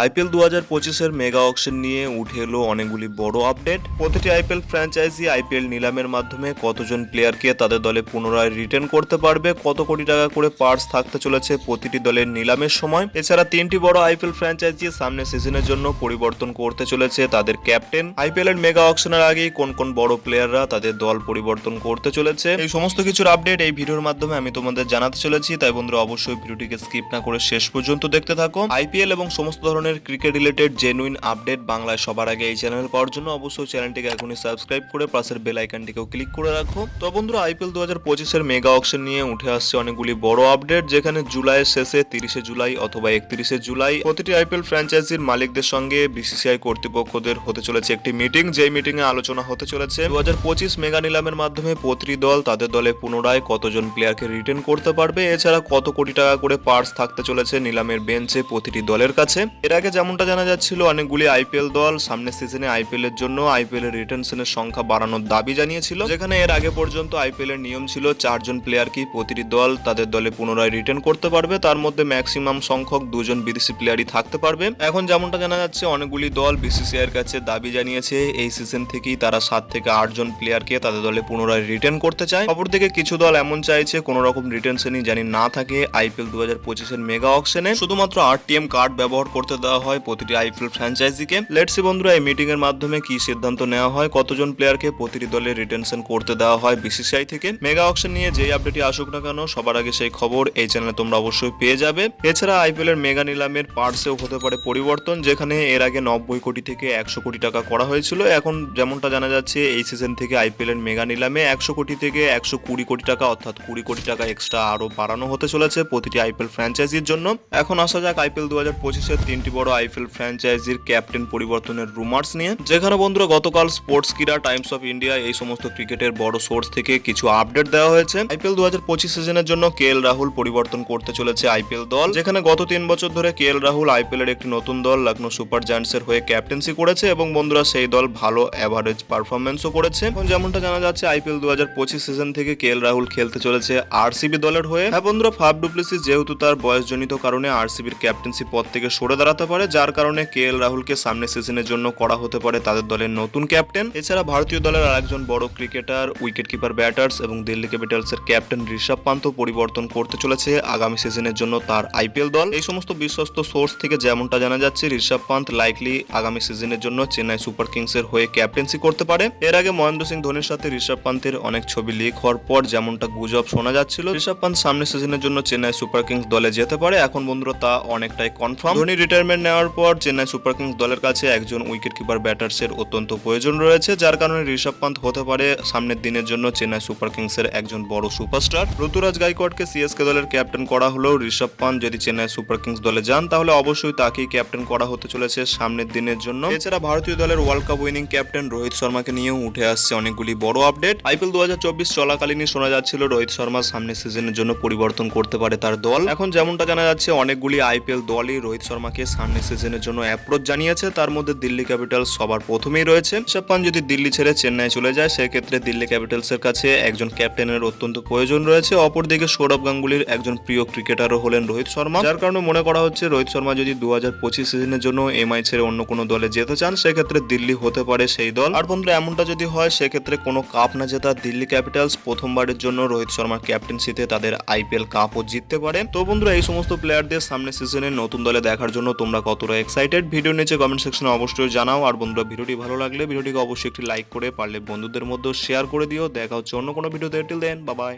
IPL 2025-এর mega auction নিয়ে উঠে এলো অনেকগুলি বড় আপডেট। প্রতিটি আইপিএল ফ্র্যাঞ্চাইজি আইপিএল নিলামের মাধ্যমে কতজন প্লেয়ারকে তাদের দলে পুনরায় রিটার্ন করতে পারবে, কত কোটি টাকা করে পার্স থাকতে চলেছে প্রতিটি দলের নিলামের সময়। এছাড়া তিনটি বড় আইপিএল ফ্র্যাঞ্চাইজি সামনে সিজনের জন্য পরিবর্তন করতে চলেছে তাদের ক্যাপ্টেন। আইপিএল এর মেগা অকশনের আগেই কোন কোন বড় প্লেয়াররা তাদের দল পরিবর্তন করতে চলেছে, এই সমস্ত কিছুর আপডেট এই ভিডিওর মাধ্যমে আমি তোমাদের জানাতে চলেছি। তাই বন্ধুরা অবশ্যই ভিডিওটিকে স্কিপ না করে শেষ পর্যন্ত দেখতে থাকো। আইপিএল এবং সমস্ত ধরনের ক্রিকেট রিলেটেড জেনুইন আপডেট বাংলায় সবার আগে এই চ্যানেল পাওয়ার জন্য অবশ্যই চ্যানেলটিকে এখনই সাবস্ক্রাইব করে পাশের বেল আইকনটিকেও ক্লিক করে রাখো। তো বন্ধুরা, আইপিএল 2025-এর মেগা অকশন নিয়ে উঠে আসছে অনেকগুলি বড় আপডেট, যেখানে জুলাইয়ের শেষে 30শে জুলাই অথবা 31শে জুলাই প্রতিটি আইপিএল ফ্র্যাঞ্চাইজির মালিকদের সঙ্গে বিসিসিআই কর্তৃপক্ষদের হতে চলেছে একটি মিটিং, যেই মিটিং এ আলোচনা হতে চলেছে 2025 মেগা নিলামের মাধ্যমে প্রতিটি দল তাদের দলে পুনরায় কতজন প্লেয়ারকে রিটার্ন করতে পারবে, এছাড়া কত কোটি টাকা করে পার্স থাকতে চলেছে নিলামের বেঞ্চে প্রতিটি দলের কাছে। এর আগে যেমনটা জানা যাচ্ছিল, অনেকগুলি আইপিএল দল সামনের সিজনে আইপিএল এর জন্য আইপিএল এর রিটেনশনের সংখ্যা বাড়ানোর দাবি জানিয়েছিল, যেখানে এর আগে পর্যন্ত আইপিএল এর নিয়ম ছিল 4 জন প্লেয়ারকেই প্রতিটি দল তাদের দলে পুনরায় রিটার্ন করতে পারবে, তার মধ্যে ম্যাক্সিমাম সংখ্যক 2 জন বিদেশি প্লেয়ারই থাকতে পারবে। এখন যেমনটা জানা যাচ্ছে, অনেকগুলি দল বিসিসিআই এর কাছে দাবি জানিয়েছে এই সিজন থেকেই তারা 7 থেকে 8 জন প্লেয়ারকে তাদের দলে পুনরায় রিটার্ন করতে চায়। অপরদিকে কিছু দল এমন চাইছে কোনো রকম রিটেনশনই জানি না থাকে আইপিএল 2025-এর মেগা অকশনে, শুধুমাত্র আরটিএম কার্ড ব্যবহার করতে দেওয়া হয় প্রতিটি আইপিএল ফ্র্যাঞ্চাইজিকে। লেটস সি বন্ধুরা, এই মিটিং এর মাধ্যমে কি সিদ্ধান্ত নেওয়া হয়, কতজন প্লেয়ারকে প্রতিটি দলে রিটেনশন করতে দেওয়া হয় বিসিসিআই থেকে। মেগা অকশন নিয়ে যেই আপডেটই আসুক না কেন, সবার আগে সেই খবর এই চ্যানেলে তোমরা অবশ্যই পেয়ে যাবে। এছাড়া আইপিএল এর মেগা নিলামের পার্সেও হতে পারে পরিবর্তন, যেখানে এর আগে 90 কোটি থেকে 100 কোটি টাকা করা হয়েছিল। এখন যেমনটা জানা যাচ্ছে, এই সিজন থেকে আইপিএল এর মেগা নিলামে 100 কোটি থেকে 120 কোটি টাকা অর্থাৎ 20 কোটি টাকা এক্সট্রা আরো বাড়ানো হতে চলেছে প্রতিটি আইপিএল ফ্র্যাঞ্চাইজির জন্য। এখন আসা যাক আইপিএল 2025-এর তিনটি বড় আইপিএল ফ্র্যাঞ্চাইজির ক্যাপ্টেন পরিবর্তনের রুমার্স নিয়ে, যেখানে বন্ধুরা গতকাল স্পোর্টস কিরা, টাইমস অফ ইন্ডিয়া এই সমস্ত ক্রিকেটের বড় সোর্স থেকে কিছু আপডেট দেওয়া হয়েছে। আইপিএল 2025 সিজনের জন্য কেএল রাহুল পরিবর্তন করতে চলেছে আইপিএল দল, যেখানে গত 3 বছর ধরে কেএল রাহুল আইপিএল এর একটি নতুন দল লখনৌ সুপার জায়ান্টসের হয়ে ক্যাপ্টেন্সি করেছে এবং বন্ধুরা সেই দল ভালো এভারেজ পারফরমেন্সও করেছে। এখন যেমনটা জানা যাচ্ছে, আইপিএল 2025 সিজন থেকে কেএল রাহুল খেলতে চলেছে আরসিবি দলের হয়ে। হ্যাঁ বন্ধুরা, ফাফ ডু প্লেসিস যেহেতু তার বয়সজনিত কারণে আরসিবির ক্যাপ্টেন্সি পদ থেকে সরে দাঁড়াতে পারে, যার কারণে কেএল রাহুলকে সামনে সিজনের জন্য করা হতে পারে তাদের দলের নতুন ক্যাপ্টেন। এছাড়া ভারতীয় দলের আরেকজন বড় ক্রিকেটার, উইকেট কিপার ব্যাটার্স এবং দিল্লি ক্যাপিটালসের ক্যাপ্টেন ঋষভ পান্তও পরিবর্তন করতে চলেছে আগামী সিজনের জন্য তার আইপিএল দল। এই সমস্ত বিশ্বস্ত সোর্স থেকে যেমনটা জানা যাচ্ছে, ঋষভ পান্ত লাইকলি আগামী সিজনের জন্য চেন্নাই সুপার কিংসের হয়ে ক্যাপ্টেন্সি করতে পারে। এর আগে মহেন্দ্র সিং ধোনির সাথে ঋষভ পান্তের অনেক ছবি লিক হওয়ার পর যেমনটা গুজব শোনা যাচ্ছিল, ঋষভ পান্ত সামনের সিজনের জন্য চেন্নাই সুপার কিংস দলে যেতে পারে। এখন বন্ধুরা তা অনেকটাই কনফার্ম। ধোনি রিটায়ারমেন্ট নেওয়ার পর চেন্নাই সুপার কিংস দলের কাছে একজন উইকেট কিপার ব্যাটার্সের অত্যন্ত প্রয়োজন রয়েছে, যার কারণে ঋষভ পান্ত হতে পারে সামনের দিনের জন্য চেন্নাই সুপার কিংসের একজন বড় সুপারস্টার। ঋতুরাজ গাইকোয়াড়কে সিএসকে দলের ক্যাপ্টেন করা হলেও ঋষভ পান্ত যদি চেন্নাই সুপার কিংস দলে যান, তাহলে অবশ্যই তাকেই ক্যাপ্টেন করা হতে চলেছে সামনের দিনের জন্য। এছাড়া ভারতীয় দলের world cup winning captain Rohit শর্মাকে নিয়েও উঠে আসছে অনেকগুলি বড় আপডেট। আইপিএল 2024 চলাকালীনই শোনা যাচ্ছিল রোহিত শর্মা সামনের সিজনের জন্য পরিবর্তন করতে পারে তার দল। এখন যেমনটা জানা যাচ্ছে, অনেকগুলি আইপিএল দলই রোহিত শর্মাকে সামনের সিজনের জন্য অ্যাপ্রোচ জানিয়েছে, তার মধ্যে দিল্লি ক্যাপিটালস সবার প্রথমেই রয়েছে। ঋষভ পান্ত যদি দিল্লি ছেড়ে চেন্নাই চলে যায়, সেক্ষেত্রে দিল্লি ক্যাপিটালসের কাছে একজন ক্যাপ্টেনের অত্যন্ত প্রয়োজন রয়েছে। অপরদিকে সৌরভ গাঙ্গুলির একজন প্রিয় ক্রিকেটারও হলেন রোহিত শর্মা, যার কারণে মনে করা হচ্ছে রোহিত শর্মা যদি 2025 সিজনের জন্য এমআই ছেড়ে অন্য কোনো দলে যেতে চান, সেক্ষেত্রে দিল্লি হতে পারে সেই দল। আর বন্ধুরা, এমনটা যদি হয়, সেক্ষেত্রে কোনো কাপ না জেতা দিল্লি ক্যাপিটালস প্রথমবারের জন্য রোহিত শর্মার ক্যাপ্টেন্সিতে তাদের আইপিএল কাপও জিততে পারে। তো বন্ধুরা, এই সমস্ত প্লেয়ারদের সামনের সিজনে নতুন দলে দেখার জন্য তোমরা কতটা এক্সাইটেড, ভিডিও নিচে কমেন্ট সেকশনে অবশ্যই জানাও। আর বন্ধুরা, ভিডিওটি ভালো লাগলে ভিডিওটিকে অবশ্যই একটি লাইক করে পারলে বন্ধুদের মধ্যে শেয়ার করে দিও। দেখা হচ্ছে অন্য কোনো ভিডিওতে। Till then, bye by.